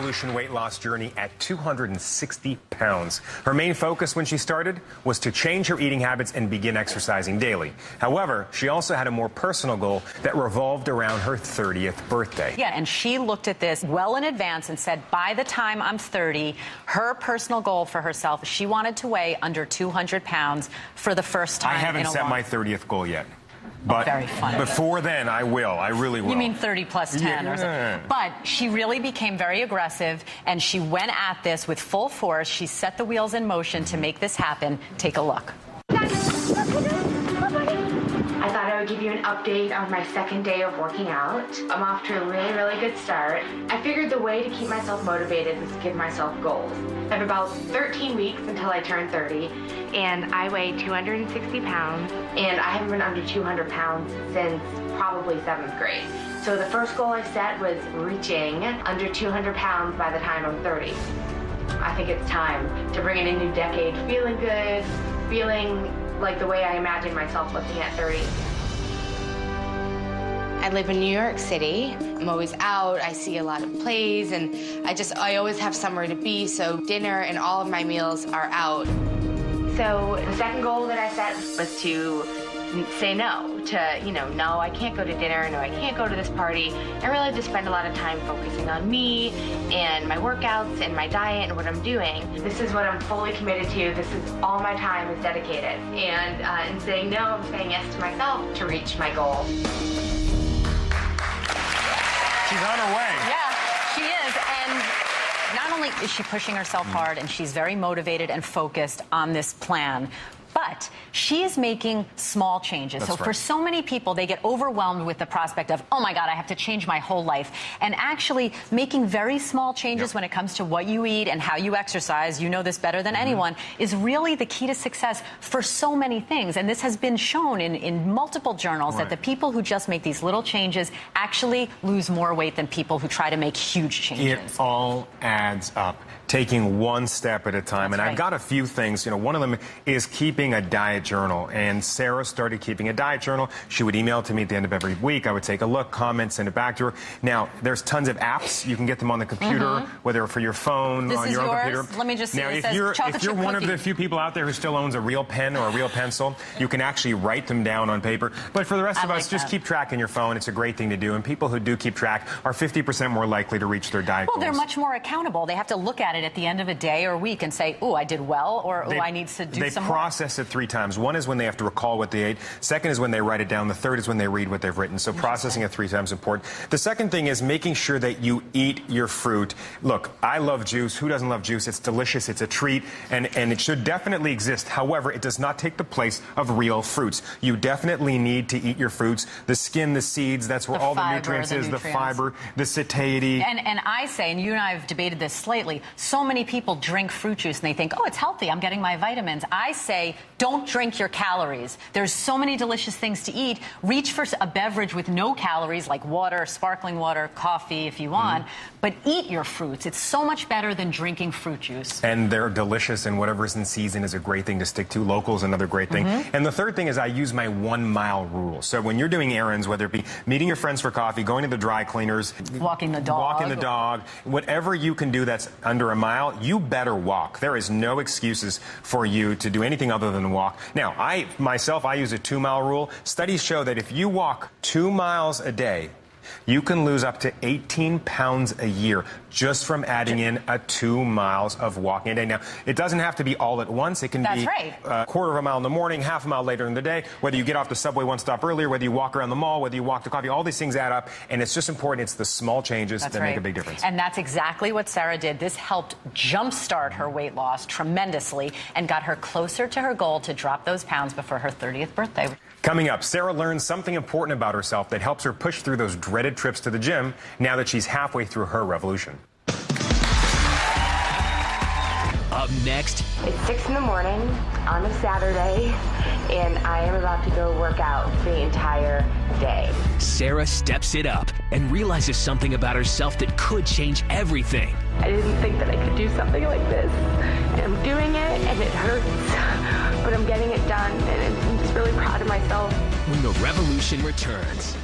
Revolution weight loss journey at 260 pounds. Her main focus when she started was to change her eating habits and begin exercising daily. However, she also had a more personal goal that revolved around her 30th birthday. Yeah, and she looked at this well in advance and said, by the time I'm 30, her personal goal for herself, she wanted to weigh under 200 pounds for the first time. I haven't set my 30th goal yet. But very funny. Before then, I will. I really will. You mean 30 plus 10 or something. But she really became very aggressive, and she went at this with full force. She set the wheels in motion to make this happen. Take a look. I thought I would give you an update on my second day of working out. I'm off to a really, really good start. I figured the way to keep myself motivated was to give myself goals. I have about 13 weeks until I turn 30, and I weigh 260 pounds, and I haven't been under 200 pounds since probably 7th grade. So the first goal I set was reaching under 200 pounds by the time I'm 30. I think it's time to bring in a new decade feeling good, feeling like the way I imagine myself looking at 30. I live in New York City. I'm always out, I see a lot of plays, and I always have somewhere to be, so dinner and all of my meals are out. So the second goal that I set was to say no to, no, I can't go to dinner, no, I can't go to this party, and really just spend a lot of time focusing on me and my workouts and my diet and what I'm doing. This is what I'm fully committed to. This is all my time is dedicated. And in saying no, I'm saying yes to myself to reach my goal. She's on her way. Yeah, she is. And not only is she pushing herself hard, and she's very motivated and focused on this plan, but she is making small changes. That's so for right. so many people, they get overwhelmed with the prospect of, oh my God, I have to change my whole life. And actually making very small changes when it comes to what you eat and how you exercise, you know this better than anyone, is really the key to success for so many things. And this has been shown in multiple journals that the people who just make these little changes actually lose more weight than people who try to make huge changes. It all adds up. Taking one step at a time. That's and right. I've got a few things. One of them is keeping a diet journal. And Sarah started keeping a diet journal. She would email it to me at the end of every week. I would take a look, comment, send it back to her. Now, there's tons of apps. You can get them on the computer, whether for your phone, This on is your own yours. computer. Let me just see. Now, It if says you're chocolate chip one of cookie. the few people out there who still owns a real pen or a real pencil, you can actually write them down on paper. But for the rest of us, just keep track on your phone. It's a great thing to do. And people who do keep track are 50% more likely to reach their diet Well, goals. they're much more accountable. They have to look at it at the end of a day or week and say, oh, I did well, or oh, I need to do some more. They process it 3 times. One is when they have to recall what they ate. Second is when they write it down. The third is when they read what they've written. So processing it 3 times is important. The second thing is making sure that you eat your fruit. Look, I love juice. Who doesn't love juice? It's delicious. It's a treat, and it should definitely exist. However, it does not take the place of real fruits. You definitely need to eat your fruits. The skin, the seeds, that's where all the nutrients is, the fiber, the satiety. And I say, and you and I have debated this slightly, so many people drink fruit juice and they think, oh, it's healthy, I'm getting my vitamins. I say, don't drink your calories. There's so many delicious things to eat. Reach for a beverage with no calories, like water, sparkling water, coffee if you want, but eat your fruits. It's so much better than drinking fruit juice. And they're delicious, and whatever's in season is a great thing to stick to. Local is another great thing. And the third thing is I use my 1-mile rule. So when you're doing errands, whether it be meeting your friends for coffee, going to the dry cleaners, walking the dog, whatever you can do that's under a mile, you better walk. There is no excuses for you to do anything other than walk. Now, I use a 2-mile rule. Studies show that if you walk 2 miles a day, you can lose up to 18 pounds a year just from adding in 2 miles of walking a day. Now, it doesn't have to be all at once. It can be a quarter of a mile in the morning, half a mile later in the day, whether you get off the subway 1 stop earlier, whether you walk around the mall, whether you walk to coffee, all these things add up, and it's just important. It's the small changes that make a big difference. And that's exactly what Sarah did. This helped jumpstart her weight loss tremendously and got her closer to her goal to drop those pounds before her 30th birthday. Coming up, Sarah learns something important about herself that helps her push through those dreaded trips to the gym now that she's halfway through her revolution. Up next. It's 6 in the morning on a Saturday, and I am about to go work out the entire day. Sarah steps it up and realizes something about herself that could change everything. I didn't think that I could do something like this, and I'm doing it, and it hurts, but I'm getting it done, and I'm just really proud of myself. When the revolution returns.